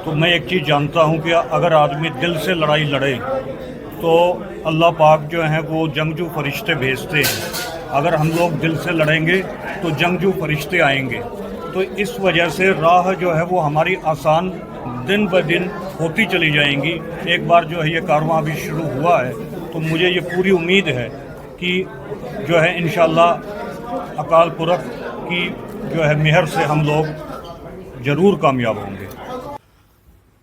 तो मैं एक चीज़ जानता हूँ कि अगर आदमी दिल से लड़ाई लड़े तो अल्लाह पाक जो है वो जंगजू फरिश्ते भेजते हैं। अगर हम लोग दिल से लड़ेंगे तो जंगजू फरिश्ते आएंगे। तो इस वजह से राह जो है वो हमारी आसान दिन ब दिन होती चली जाएंगी। एक बार जो है ये कारवां अभी शुरू हुआ है, तो मुझे ये पूरी उम्मीद है कि जो है इंशाअल्लाह अकाल पुरख की जो है मेहर से हम लोग ज़रूर कामयाब होंगे।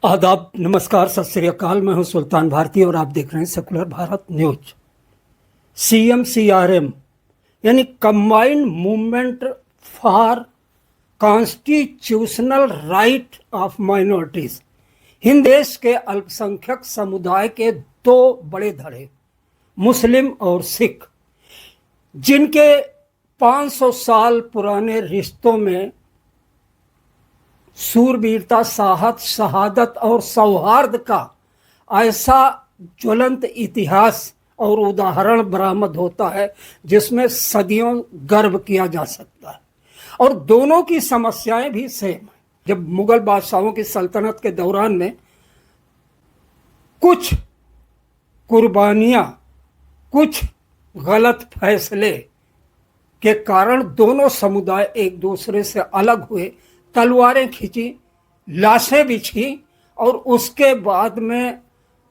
आदाब, नमस्कार, सत श्री अकाल। मैं हूं सुल्तान भारती और आप देख रहे हैं सेकुलर भारत न्यूज। CMCRM यानी combined movement for constitutional right of minorities, Hind देश के अल्पसंख्यक समुदाय के दो बड़े धड़े मुस्लिम और सिख, जिनके 500 साल पुराने रिश्तों में सूरबीरता, साहस, शहादत और सौहार्द का ऐसा ज्वलंत इतिहास और उदाहरण बरामद होता है जिसमें सदियों गर्व किया जा सकता है। और दोनों की समस्याएं भी सेम है। जब मुगल बादशाहों की सल्तनत के दौरान में कुछ कुर्बानियां, कुछ गलत फैसले के कारण दोनों समुदाय एक दूसरे से अलग हुए, तलवारें खींची, लाशें बिछी और उसके बाद में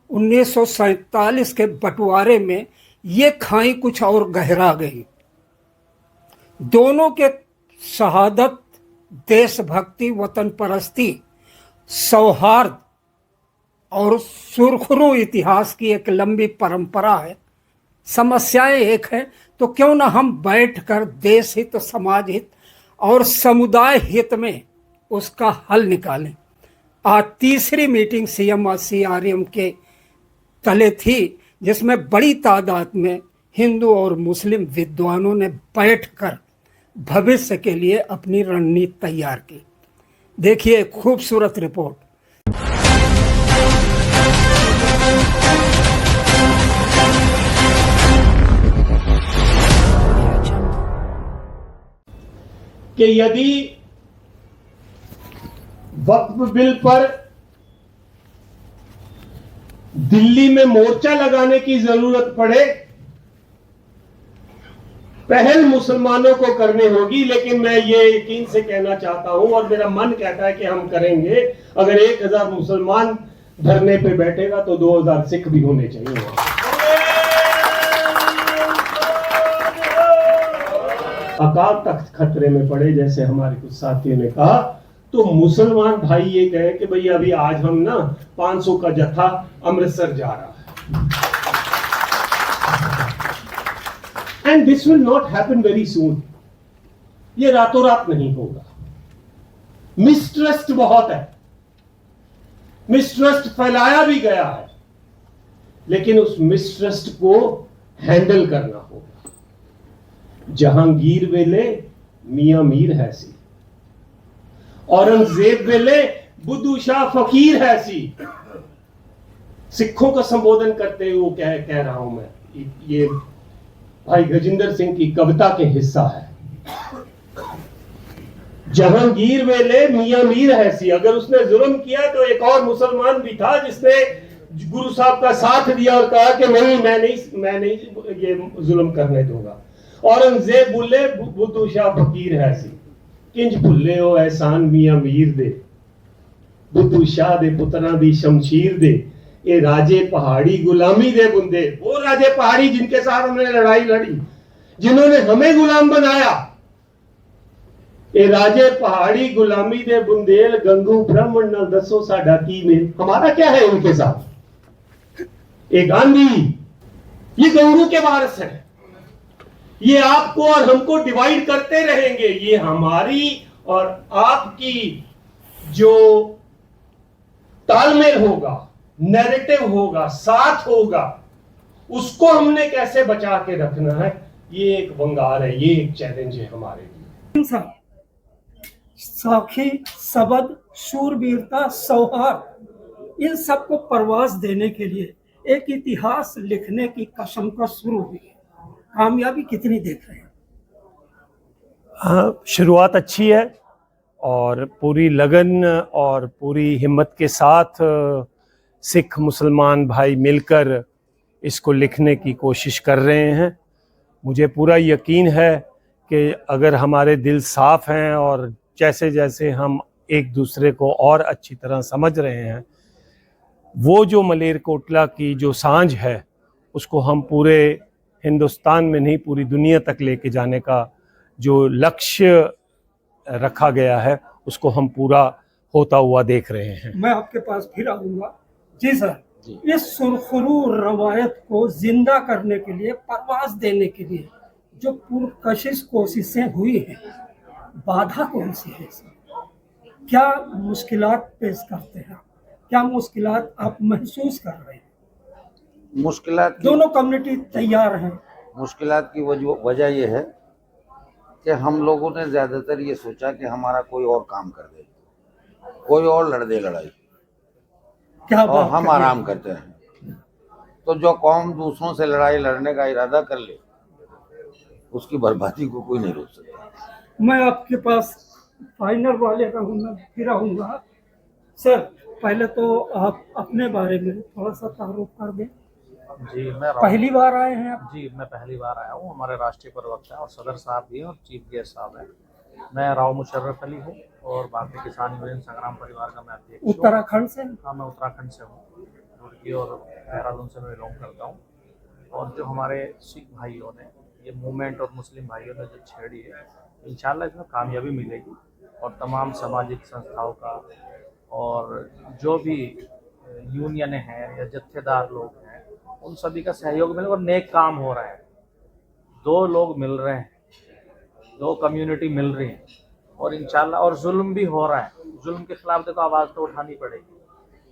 1947 के बंटवारे में ये खाई कुछ और गहरा गई। दोनों के शहादत, देशभक्ति, वतन परस्ती, सौहार्द और सुरखरू इतिहास की एक लंबी परंपरा है। समस्याएं एक है, तो क्यों ना हम बैठकर देश हित, समाज हित और समुदाय हित में उसका हल निकालें। आज तीसरी मीटिंग CMCRM के तले थी, जिसमें बड़ी तादाद में हिंदू और मुस्लिम विद्वानों ने बैठकर भविष्य के लिए अपनी रणनीति तैयार की। देखिए एक खूबसूरत रिपोर्ट। कि यदि वक्फ बिल पर दिल्ली में मोर्चा लगाने की जरूरत पड़े, पहल मुसलमानों को करनी होगी। लेकिन मैं ये यकीन से कहना चाहता हूं और मेरा मन कहता है कि हम करेंगे। अगर 1000 मुसलमान धरने पे बैठेगा तो 2000 सिख भी होने चाहिए। अकाल तख्त खतरे में पड़े, जैसे हमारे कुछ साथियों ने कहा, तो मुसलमान भाई ये कहें कि भाई अभी आज हम ना 500 का जत्था अमृतसर जा रहा है। And this will not happen very soon. ये रातों रात नहीं होगा। मिसट्रस्ट बहुत है, मिसट्रस्ट फैलाया भी गया है, लेकिन उस मिसट्रस्ट को हैंडल करना होगा। जहांगीर वेले मियां मीर है सी, औरंगजेब वेले बुद्धू शाह फकीर है सी। सिखों का संबोधन करते हुए कह रहा हूं मैं, ये भाई गजेंद्र सिंह की कविता के हिस्सा है। जहांगीर वेले मियां मीर है सी। अगर उसने जुल्म किया तो एक और मुसलमान भी था जिसने गुरु साहब का साथ दिया और कहा कि नहीं, मैं नहीं ये जुल्म करने दूंगा। औरंगजेब बोले बुद्धू शाह फकीर है सी, किंज भुल्ले हो एहसान मियां मीर दे, बुद्धू शाह दे पुत्रां दी शमशीर दे, ये राजे पहाड़ी गुलामी दे बुंदे। वो राजे पहाड़ी जिनके साथ हमने लड़ाई लड़ी, जिन्होंने हमें गुलाम बनाया, ये राजे पहाड़ी गुलामी दे बुंदेल, गंगू ब्राह्मण नाल दसो साडा की मेल। हमारा क्या है इनके साथ? ये गांधी, ये गंगू के वारिस है। ये आपको और हमको डिवाइड करते रहेंगे। ये हमारी और आपकी जो तालमेल होगा, नैरेटिव होगा, साथ होगा, उसको हमने कैसे बचा के रखना है, ये एक वंगार है, ये एक चैलेंज है हमारे लिए। साखी, सबद, शूरवीरता, सौहार्द, इन सबको परवाज देने के लिए एक इतिहास लिखने की कसम का शुरू हुई है। कामयाबी कितनी देख रहे हैं? शुरुआत अच्छी है और पूरी लगन और पूरी हिम्मत के साथ सिख मुसलमान भाई मिलकर इसको लिखने की कोशिश कर रहे हैं। मुझे पूरा यकीन है कि अगर हमारे दिल साफ़ हैं और जैसे जैसे हम एक दूसरे को और अच्छी तरह समझ रहे हैं, वो जो मलेरकोटला की जो सांझ है उसको हम पूरे हिंदुस्तान में नहीं पूरी दुनिया तक लेके जाने का जो लक्ष्य रखा गया है उसको हम पूरा होता हुआ देख रहे हैं। मैं आपके पास फिर आऊंगा। जी सर, इस सुरखरू रवायत को जिंदा करने के लिए, परवास देने के लिए जो पुरकशिश कोशिशें हुई हैं, बाधा कौन सी है सर? क्या मुश्किलात पेश करते हैं? क्या मुश्किलात आप महसूस कर रहे हैं? मुश्किलात दोनों कम्युनिटी तैयार हैं। मुश्किलात की वजह यह है कि हम लोगों ने ज़्यादातर ये सोचा कि हमारा कोई और काम कर दे, कोई और लड़ दे लड़ाई, क्या और बात हम कर रहे हैं? आराम करते हैं। तो जो कौम दूसरों से लड़ाई लड़ने का इरादा कर ले, उसकी बर्बादी को कोई नहीं रोक सकता। मैं आपके पास फाइनल वाले रहूँगा, फिर आऊँगा। सर, पहले तो आप अपने बारे में थोड़ा सा तारुफ कर दें। जी, मैं पहली बार आए हैं आप? जी, मैं पहली बार आया हूँ। हमारे राष्ट्रीय प्रवक्ता और सदर साहब भी हैं और चीफ गेस्ट साहब हैं। मैं राव मुशर्रफ अली हूँ और भारतीय किसान यूनियन संग्राम परिवार का मैं अध्यक्ष हूँ। उत्तराखंड से? हाँ, मैं उत्तराखंड से हूँ। रुड़की और देहरादून से मैं बिलोंग करता हूँ। और जो हमारे सिख भाइयों ने ये मूवमेंट और मुस्लिम भाइयों ने जो छेड़ी है, इंशाल्लाह इसमें कामयाबी मिलेगी। और तमाम सामाजिक संस्थाओं का और जो भी यूनियन हैं या जत्थेदार लोग हैं, उन सभी का सहयोग मिले और नेक काम हो रहा है। दो लोग मिल रहे हैं, दो कम्युनिटी मिल रही है और इंशाल्लाह, और जुल्म भी हो रहा है। जुल्म के खिलाफ देखो आवाज़ तो उठानी पड़ेगी।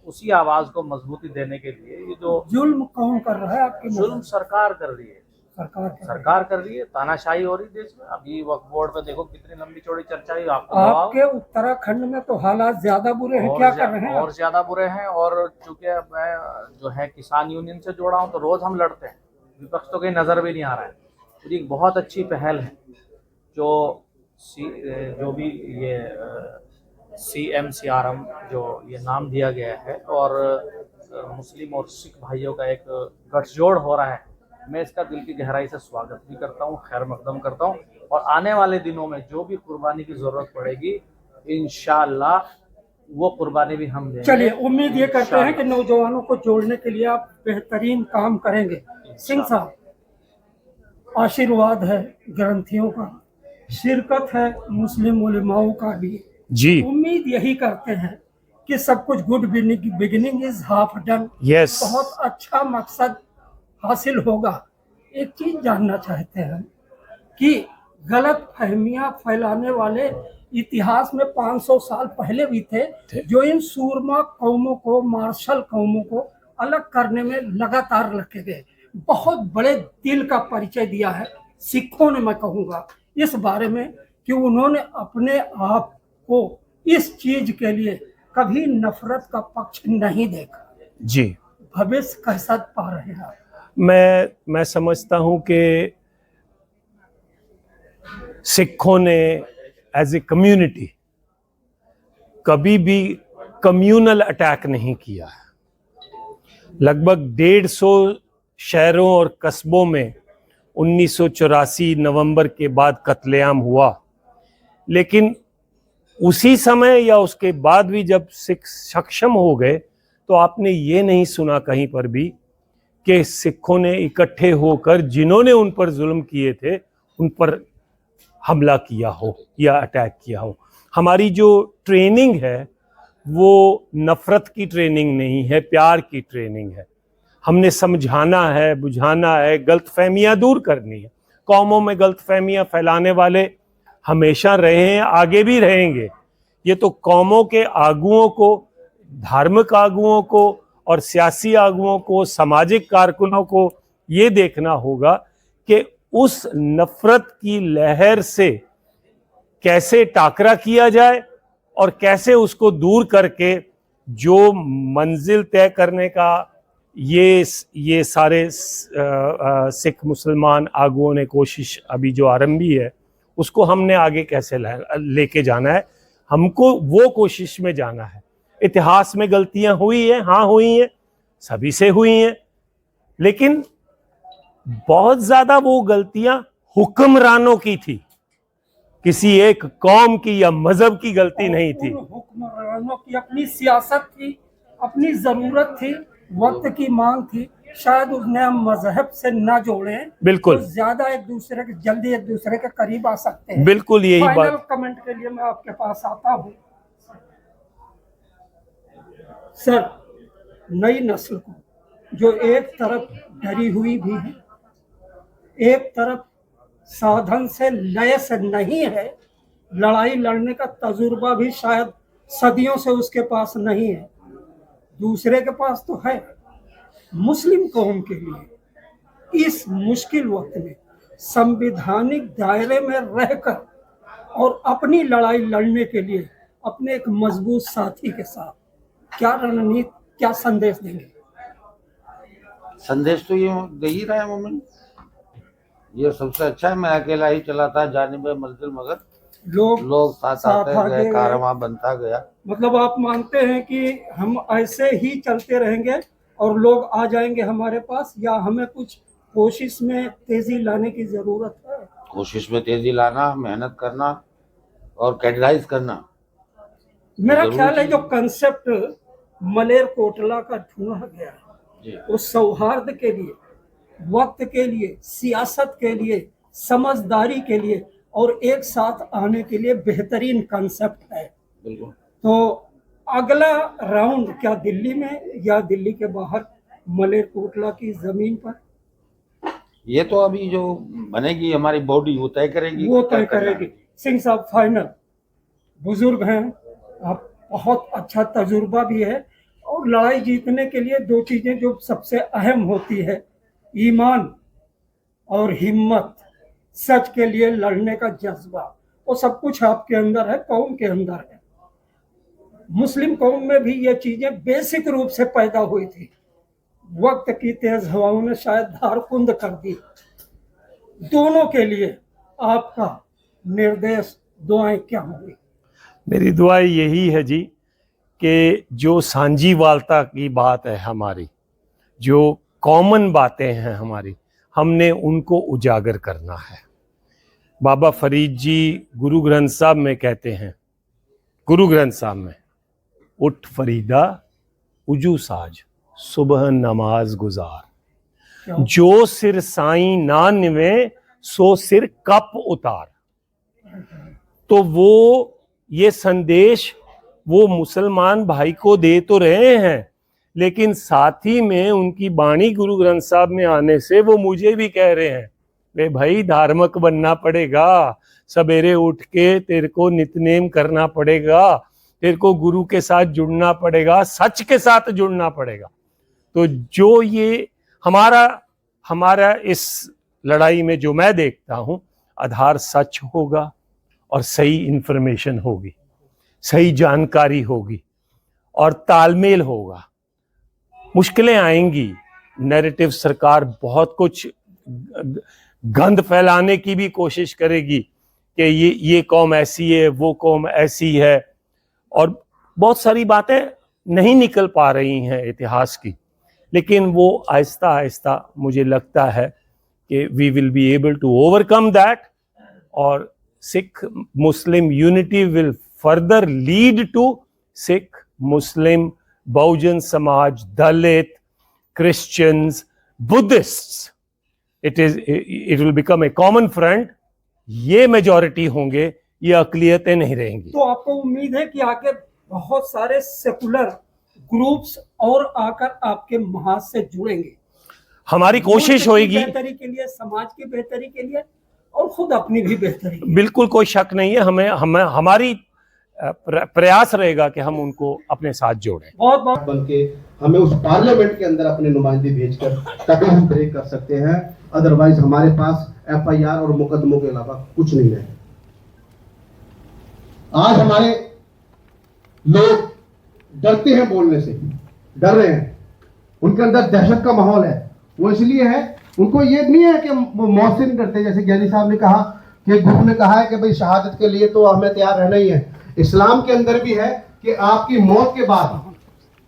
उसी आवाज़ को मजबूती देने के लिए ये जो जुल्म कौन कर रहा है आपके? जुल्म सरकार कर रही है, सरकार कर रही है। तानाशाही हो रही देश में। अभी वक्फ बोर्ड पे देखो कितनी लंबी चौड़ी चर्चा हुई। आपके उत्तराखंड में तो हालात ज्यादा बुरे हैं, क्या कर रहे हैं? और ज्यादा बुरे हैं। और चूंकि मैं जो है किसान यूनियन से जुड़ा हूँ तो रोज हम लड़ते हैं, विपक्ष तो कहीं नजर भी नहीं आ रहा है। तो एक बहुत अच्छी पहल है जो भी ये CMCRM जो ये नाम दिया गया है और मुस्लिम और सिख भाइयों का एक गठजोड़ हो रहा है। मैं इसका दिल की गहराई से स्वागत भी करता हूँ, खैर मकदम करता हूँ। और आने वाले दिनों में जो भी कुर्बानी की जरूरत पड़ेगी, इंशाअल्लाह वो कुर्बानी भी हम देंगे। चलिए, उम्मीद ये करते हैं कि नौजवानों को जोड़ने के लिए आप बेहतरीन काम करेंगे। सिंह साहब, आशीर्वाद है ग्रंथियों का, शिरकत है मुस्लिम उलमाओं का भी। जी, उम्मीद यही करते हैं कि सब कुछ good beginning is half done. Yes, बहुत अच्छा मकसद हासिल होगा। एक चीज जानना चाहते हैं कि गलत फहमियां फैलाने वाले इतिहास में 500 साल पहले भी थे, जो इन सूरमा कौमों को, मार्शल कौमों को अलग करने में लगातार लगे गए। बहुत बड़े दिल का परिचय दिया है सिखों ने, मैं कहूँगा इस बारे में कि उन्होंने अपने आप को इस चीज के लिए कभी नफरत का पक्ष नहीं देखा। जी, भविष्य कैसा पा रहे हैं आप? मैं समझता हूँ कि सिखों ने एज ए कम्युनिटी कभी भी कम्यूनल अटैक नहीं किया है। लगभग 150 शहरों और कस्बों में 1984 नवंबर के बाद कत्लेआम हुआ, लेकिन उसी समय या उसके बाद भी जब सिख सक्षम हो गए तो आपने ये नहीं सुना कहीं पर भी कि सिखों ने इकट्ठे होकर जिन्होंने उन पर जुल्म किए थे उन पर हमला किया हो या अटैक किया हो। हमारी जो ट्रेनिंग है वो नफ़रत की ट्रेनिंग नहीं है, प्यार की ट्रेनिंग है। हमने समझाना है, बुझाना है, गलतफहमियां दूर करनी है। कौमों में गलतफहमियां फैलाने वाले हमेशा रहे हैं, आगे भी रहेंगे। ये तो कौमों के आगुओं को, धार्मिक आगुओं को और सियासी आगुओं को, सामाजिक कारकुनों को ये देखना होगा कि उस नफरत की लहर से कैसे टाकरा किया जाए और कैसे उसको दूर करके जो मंजिल तय करने का ये सारे सिख मुसलमान आगुओं ने कोशिश अभी जो आरंभी है उसको हमने आगे कैसे लेके जाना है। हमको वो कोशिश में जाना है। इतिहास में गलतियां हुई हैं, हाँ हुई हैं, सभी से हुई हैं, लेकिन बहुत ज्यादा वो गलतियां हुक्मरानों की थी, किसी एक कौम की या मजहब की गलती नहीं थी। उन हुक्मरानों की अपनी सियासत थी, अपनी जरूरत थी, वक्त की मांग थी। शायद उसने हम मजहब से ना जोड़े, बिल्कुल। तो ज्यादा एक दूसरे के जल्दी एक दूसरे के करीब आ सकते हैं। बिल्कुल यही फाइनल बात। कमेंट के लिए मैं आपके पास आता हूँ सर। नई नस्ल को जो एक तरफ डरी हुई भी है, एक तरफ साधन से लैस नहीं है, लड़ाई लड़ने का तजुर्बा भी शायद सदियों से उसके पास नहीं है, दूसरे के पास तो है। मुस्लिम कौम के लिए इस मुश्किल वक्त में संवैधानिक दायरे में रहकर और अपनी लड़ाई लड़ने के लिए अपने एक मजबूत साथी के साथ क्या रणनीति, क्या संदेश देंगे? संदेश तो ये दे ही रहा है मोमिन, ये सबसे अच्छा है। मैं अकेला ही चला था जानिब मंजिल, मगर लोग साथ आते गए, कारवां बनता गया। मतलब आप मानते हैं कि हम ऐसे ही चलते रहेंगे और लोग आ जाएंगे हमारे पास, या हमें कुछ कोशिश में तेजी लाने की जरूरत है? कोशिश में तेजी लाना, मेहनत करना और कैटेगराइज करना। मेरा ख्याल है जो कंसेप्ट मलेरकोटला का ढूंढा गया जी। वो सौहार्द के लिए, वक्त के लिए, सियासत के लिए, समझदारी के लिए और एक साथ आने के लिए बेहतरीन कंसेप्ट है। बिल्कुल। तो अगला राउंड क्या दिल्ली में या दिल्ली के बाहर मलेरकोटला की जमीन पर? ये तो अभी जो बनेगी हमारी बॉडी वो तय करेगी, वो तय करेगी। सिंह साहब फाइनल, बुजुर्ग हैं आप, बहुत अच्छा तजुर्बा भी है, और लड़ाई जीतने के लिए दो चीजें जो सबसे अहम होती है, ईमान और हिम्मत, सच के लिए लड़ने का जज्बा, वो सब कुछ आपके अंदर है, कौम के अंदर है। मुस्लिम कौम में भी ये चीजें बेसिक रूप से पैदा हुई थी, वक्त की तेज हवाओं ने शायद धारकुंद कर दी। दोनों के लिए आपका निर्देश, दुआएं क्या होंगी? मेरी दुआ यही है जी कि जो सांझीवालता की बात है हमारी, जो कॉमन बातें हैं हमारी, हमने उनको उजागर करना है। बाबा फरीद जी गुरु ग्रंथ साहब में कहते हैं, गुरु ग्रंथ साहब में, उठ फरीदा उजू साज सुबह नमाज गुजार, जो सिर साईं ना निवे सो सिर कप उतार। तो वो ये संदेश वो मुसलमान भाई को दे तो रहे हैं, लेकिन साथ ही में उनकी बाणी गुरु ग्रंथ साहब में आने से वो मुझे भी कह रहे हैं, वे भाई धार्मिक बनना पड़ेगा, सवेरे उठ के तेरे को नित्यनेम करना पड़ेगा, तेरे को गुरु के साथ जुड़ना पड़ेगा, सच के साथ जुड़ना पड़ेगा। तो जो ये हमारा इस लड़ाई में जो मैं देखता हूं, आधार सच होगा और सही इंफॉर्मेशन होगी, सही जानकारी होगी और तालमेल होगा। मुश्किलें आएंगी, नैरेटिव सरकार बहुत कुछ गंद फैलाने की भी कोशिश करेगी कि ये कौम ऐसी है, वो कौम ऐसी है, और बहुत सारी बातें नहीं निकल पा रही हैं इतिहास की, लेकिन वो आहिस्ता आहिस्ता मुझे लगता है कि we will be able to overcome that, और Sikh Muslim unity will further lead to Sikh Muslim Bahujan Samaj, Dalit, Christians, Buddhists, it will become a common front. ये मेजॉरिटी होंगे, ये अकलियतें नहीं रहेंगी। तो आपको उम्मीद है कि आगे बहुत सारे सेकुलर ग्रुप्स और आकर आपके महाज से जुड़ेंगे? हमारी कोशिश होगी बेहतरी के लिए, समाज की बेहतरी के लिए और खुद अपनी भी बेहतरी के लिए। बिल्कुल कोई शक नहीं है, हमारी प्रयास रहेगा कि हम उनको अपने साथ जोड़ें। बहुत बहुत बन के हमें उस पार्लियामेंट के अंदर अपने नुमाइंदे भेजकर तभी हम ब्रेक कर सकते हैं, अदरवाइज हमारे पास FIR और मुकदमों के अलावा कुछ नहीं है। आज हमारे लोग डरते हैं, बोलने से डर रहे हैं, उनके अंदर दहशत का माहौल है। वो इसलिए है, उनको ये नहीं है कि वो मोहसिन करते, जैसे ज्ञानी साहब ने कहा कि गुरु ने कहा है कि भाई शहादत के लिए तो हमें तैयार रहना ही है, इस्लाम के अंदर भी है कि आपकी मौत के बाद,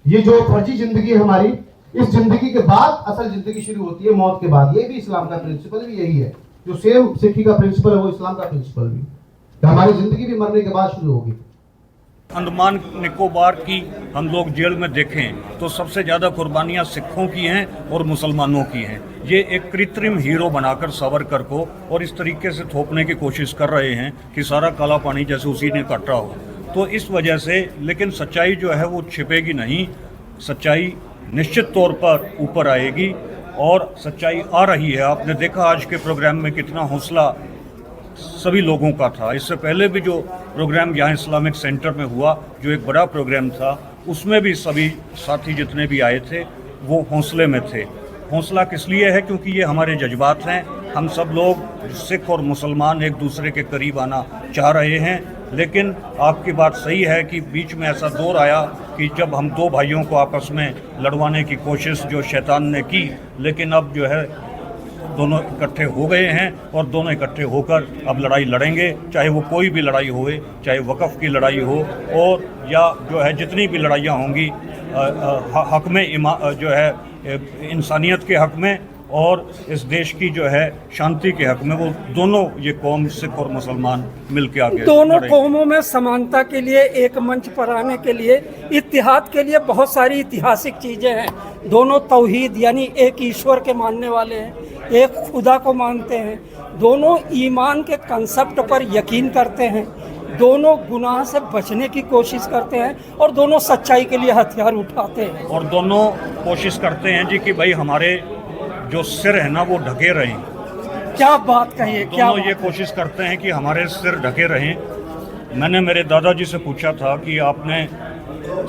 ये जो फर्जी जिंदगी है हमारी, इस जिंदगी के बाद असल जिंदगी शुरू होती है मौत के बाद। ये भी इस्लाम का प्रिंसिपल भी यही है, जो सेम सिक्की का प्रिंसिपल है वो इस्लाम का प्रिंसिपल भी, कि हमारी जिंदगी भी मरने के बाद शुरू होगी। अंडमान निकोबार की हम लोग जेल में देखें तो सबसे ज़्यादा कुर्बानियाँ सिखों की हैं और मुसलमानों की हैं। ये एक कृत्रिम हीरो बनाकर सावरकर को और इस तरीके से थोपने की कोशिश कर रहे हैं कि सारा काला पानी जैसे उसी ने काटा हो। तो इस वजह से, लेकिन सच्चाई जो है वो छिपेगी नहीं, सच्चाई निश्चित तौर पर ऊपर आएगी और सच्चाई आ रही है। आपने देखा आज के प्रोग्राम में कितना हौसला सभी लोगों का था। इससे पहले भी जो प्रोग्राम यहाँ इस्लामिक सेंटर में हुआ, जो एक बड़ा प्रोग्राम था, उसमें भी सभी साथी जितने भी आए थे वो हौसले में थे। हौसला किस लिए है? क्योंकि ये हमारे जज्बात हैं। हम सब लोग सिख और मुसलमान एक दूसरे के करीब आना चाह रहे हैं। लेकिन आपकी बात सही है कि बीच में ऐसा दौर आया कि जब हम दो भाइयों को आपस में लड़वाने की कोशिश जो शैतान ने की, लेकिन अब जो है दोनों इकट्ठे हो गए हैं और दोनों इकट्ठे होकर अब लड़ाई लड़ेंगे, चाहे वो कोई भी लड़ाई होए, चाहे वक़्फ़ की लड़ाई हो और या जो है जितनी भी लड़ाइयाँ होंगी हक़ में जो है इंसानियत के हक़ में और इस देश की जो है शांति के हक़ में, वो दोनों ये कौम सिख और मुसलमान मिल के आगे दोनों कौमों में समानता के लिए, एक मंच पर आने के लिए, इत्तिहाद के लिए बहुत सारी ऐतिहासिक चीज़ें हैं। दोनों तौहीद यानी एक ईश्वर के मानने वाले हैं, एक खुदा को मानते हैं, दोनों ईमान के कंसेप्ट पर यकीन करते हैं, दोनों गुनाह से बचने की कोशिश करते हैं और दोनों सच्चाई के लिए हथियार उठाते हैं और दोनों कोशिश करते हैं जी कि भाई हमारे जो सिर है ना वो ढके रहें। क्या बात कहिए, क्या दोनों ये कोशिश करते हैं कि हमारे सिर ढके रहें। मैंने मेरे दादाजी से पूछा था कि आपने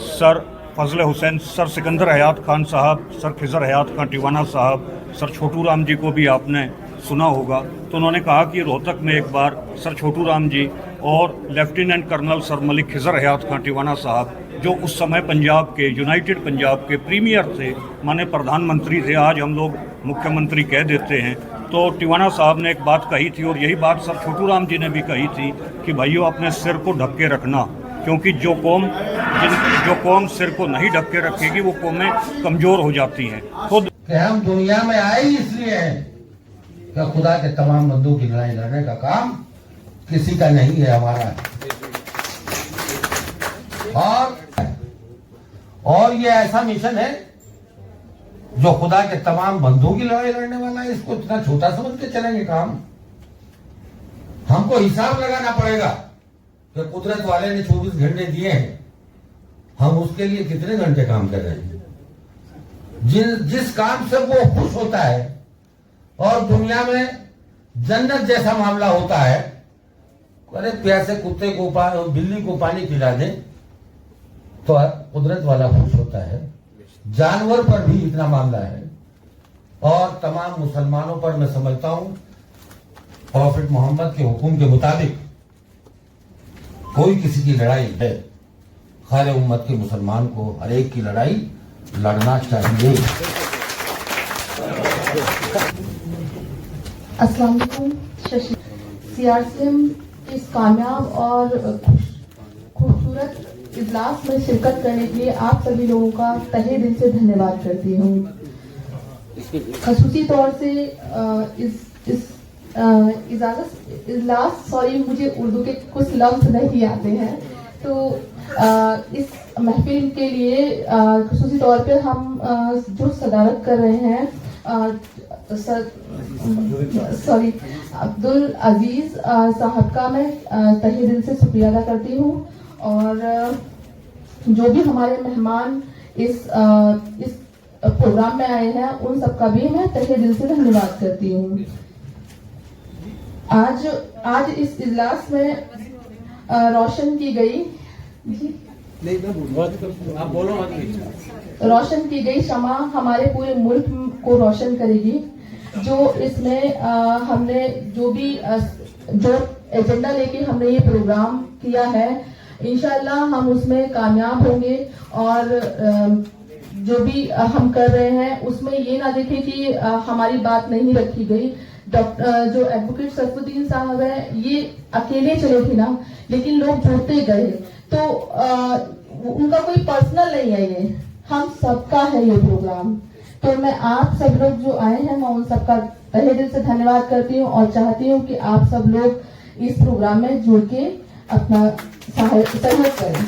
सर फजल हुसैन, सर सिकंदर हयात खान साहब, सर खिजर हयात खान टिवाना साहब, सर छोटू राम जी को भी आपने सुना होगा। तो उन्होंने कहा कि रोहतक में एक बार सर छोटू राम जी और lieutenant colonel sir Malik Khizar Hayat Khan Tiwana Sahab, जो उस समय पंजाब के, यूनाइटेड पंजाब के प्रीमियर थे, माने प्रधानमंत्री थे, आज हम लोग मुख्यमंत्री कह देते हैं। तो टिवाना साहब ने एक बात कही थी और यही बात सर छोटू राम जी ने भी कही थी कि भाइयों अपने सिर को ढक के रखना, क्योंकि जो कौम सिर को नहीं ढक के रखेगी वो कौमें कमज़ोर हो जाती हैं। खुद कि हम दुनिया में आए ही इसलिए हैं कि खुदा के तमाम बंदों की लड़ाई लड़ने का काम किसी का नहीं है, हमारा है। और ये ऐसा मिशन है जो खुदा के तमाम बंदों की लड़ाई लड़ने वाला है। इसको इतना छोटा समझ के चलेंगे काम? हमको हिसाब लगाना पड़ेगा कि कुदरत वाले ने 24 घंटे दिए हैं, हम उसके लिए कितने घंटे काम कर रहे हैं। जिस काम से वो खुश होता है और दुनिया में जन्नत जैसा मामला होता है, अरे प्यासे कुत्ते को बिल्ली को पानी पिला दे तो कुदरत वाला खुश होता है। जानवर पर भी इतना मामला है और तमाम मुसलमानों पर मैं समझता हूं प्रॉफिट मोहम्मद के हुक्म के मुताबिक कोई किसी की लड़ाई है, खैर उम्मत के मुसलमान को हर एक की लड़ाई लड़ना चाहिए। अस्सलाम वालेकुम। सीआरसीएम इस कामयाब और खूबसूरत इजलास में शिरकत करने के लिए आप सभी लोगों का तहे दिल से धन्यवाद करती हूँ। खसूसी तौर से मुझे उर्दू के कुछ लफ्ज नहीं आते हैं, तो इस महफिल के लिए खसूसी तौर पे हम जो सदारत कर रहे हैं अब्दुल अजीज साहब का मैं तहे दिल से शुक्रिया अदा करती हूँ और जो भी हमारे मेहमान इस प्रोग्राम में आए हैं उन सबका भी मैं तहे दिल से धन्यवाद करती हूँ। आज इस इजलास में रोशन की गई शमा हमारे पूरे मुल्क को रोशन करेगी। जो इसमें हमने जो एजेंडा लेके हमने ये प्रोग्राम किया है, इंशाल्लाह हम उसमें कामयाब होंगे और जो भी हम कर रहे हैं उसमें ये ना देखें कि हमारी बात नहीं रखी गई, डॉक्टर जो एडवोकेट सरफुद्दीन साहब है, ये अकेले चले थे ना, लेकिन लोग जुड़ते गए। तो उनका कोई पर्सनल नहीं है, ये हम सबका है ये प्रोग्राम। तो मैं आप सब लोग जो आए हैं, मैं उन सबका तहे दिल से धन्यवाद करती हूँ और चाहती हूँ कि आप सब लोग इस प्रोग्राम में जुड़ के अपना सहयोग करें।